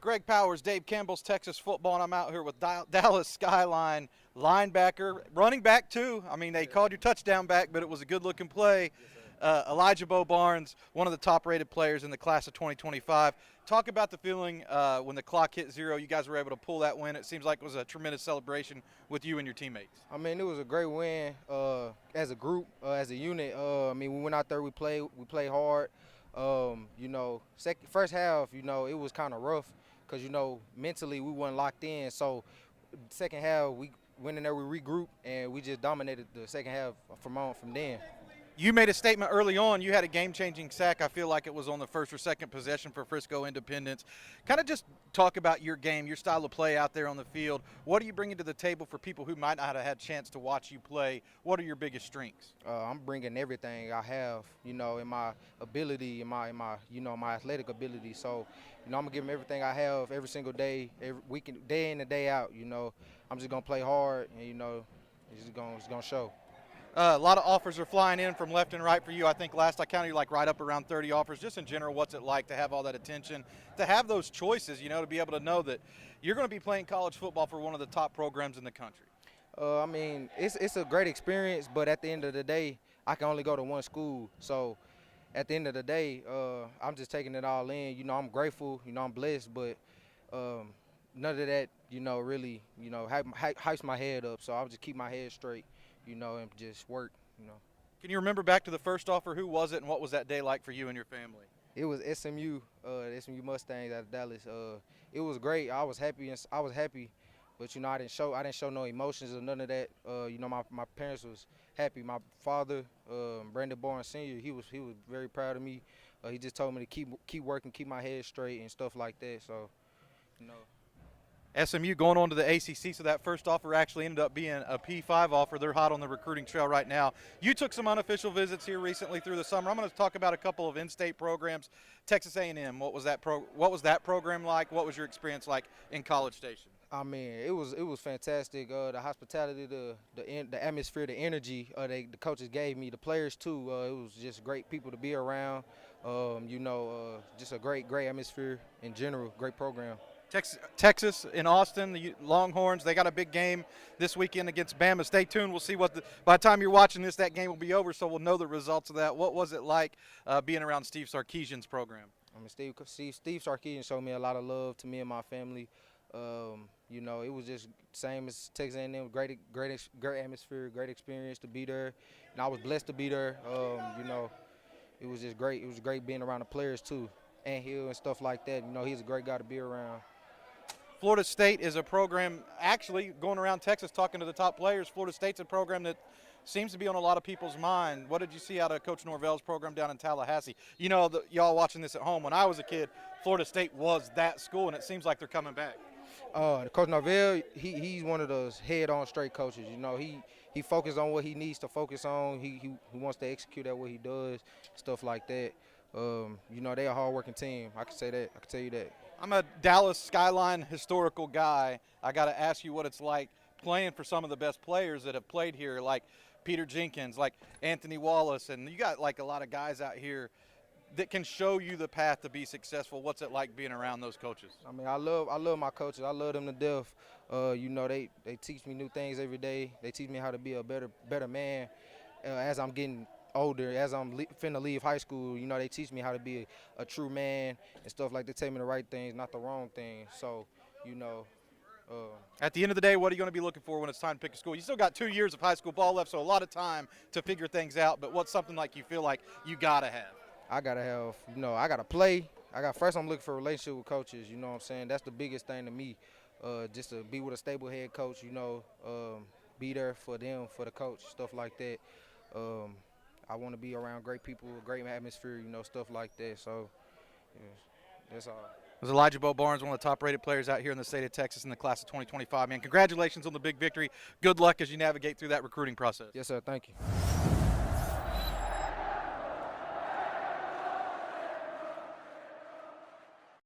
Greg Powers, Dave Campbell's Texas Football, and I'm out here with Dallas Skyline linebacker, running back too. I mean, they called you touchdown back, but it was a good-looking play. Elijah Bo Barnes, one of the top-rated players in the class of 2025. Talk about the feeling when the clock hit zero. You guys were able to pull that win. It seems like it was a tremendous celebration with you and your teammates. I mean, it was a great win as a group, as a unit. I mean, we went out there, we played hard. First half, it was kind of rough because, mentally we weren't locked in. So second half, we went in there, we regrouped, and we just dominated the second half from then. You made a statement early on. You had a game-changing sack. I feel like it was on the first or second possession for Frisco Independence. Kind of just talk about your game, your style of play out there on the field. What are you bringing to the table for people who might not have had a chance to watch you play? What are your biggest strengths? I'm bringing everything I have, in my ability, in my athletic ability. So, I'm gonna give them everything I have every single day, every week, day in and day out. I'm just gonna play hard, and it's gonna show. A lot of offers are flying in from left and right for you. I think last I counted you right up around 30 offers. Just in general, what's it like to have all that attention, to have those choices, to be able to know that you're going to be playing college football for one of the top programs in the country? I mean, it's a great experience, but at the end of the day, I can only go to one school. So at the end of the day, I'm just taking it all in. I'm grateful, I'm blessed, but none of that, really, hypes my head up. So I'll just keep my head straight. And just work, Can you remember back to the first offer? Who was it, and what was that day like for you and your family? It was SMU, the SMU Mustangs out of Dallas. It was great. I was happy, but I didn't show no emotions or none of that. My parents was happy. My father, Brandon Barnes Sr., he was very proud of me. He just told me to keep working, keep my head straight and stuff like that. So, SMU going on to the ACC, so that first offer actually ended up being a P5 offer. They're hot on the recruiting trail right now. You took some unofficial visits here recently through the summer. I'm going to talk about a couple of in-state programs. Texas A&M, what was that program like? What was your experience like in College Station? I mean, it was fantastic. The hospitality, the atmosphere, the energy the coaches gave me, the players too. It was just great people to be around. Just a great atmosphere in general. Great program. Texas in Austin, the Longhorns, they got a big game this weekend against Bama. Stay tuned. We'll see by the time you're watching this, that game will be over, so we'll know the results of that. What was it like being around Steve Sarkisian's program? I mean, Steve Sarkisian showed me a lot of love to me and my family. It was just same as Texas A&M. Great atmosphere, great experience to be there, and I was blessed to be there. It was just great. It was great being around the players too, and Hill and stuff like that. He's a great guy to be around. Florida State is a program, actually going around Texas talking to the top players. Florida State's a program that seems to be on a lot of people's mind. What did you see out of Coach Norvell's program down in Tallahassee? Y'all watching this at home, when I was a kid, Florida State was that school, and it seems like they're coming back. Coach Norvell, he's one of those head-on straight coaches. He focuses on what he needs to focus on. He wants to execute at what he does, stuff like that. They're a hard-working team. I can say that. I can tell you that. I'm a Dallas Skyline historical guy. I got to ask you what it's like playing for some of the best players that have played here, like Peter Jenkins, like Anthony Wallace, and you got a lot of guys out here that can show you the path to be successful. What's it like being around those coaches? I mean, I love my coaches. I love them to death. They teach me new things every day. They teach me how to be a better man as I'm getting older, as I'm finna leave high school. They teach me how to be a true man and stuff like that. They tell me the right things, not the wrong things. So, at the end of the day, what are you going to be looking for when it's time to pick a school? You still got 2 years of high school ball left, so a lot of time to figure things out. But what's something like you feel like you gotta have? I gotta have, I gotta play. First, I'm looking for a relationship with coaches. You know what I'm saying? That's the biggest thing to me. Just to be with a stable head coach. Be there for them, for the coach, stuff like that. I want to be around great people, a great atmosphere, stuff like that. So, yeah, that's all. It was Elijah Bo Barnes, one of the top-rated players out here in the state of Texas in the class of 2025. Man, congratulations on the big victory. Good luck as you navigate through that recruiting process. Yes, sir. Thank you.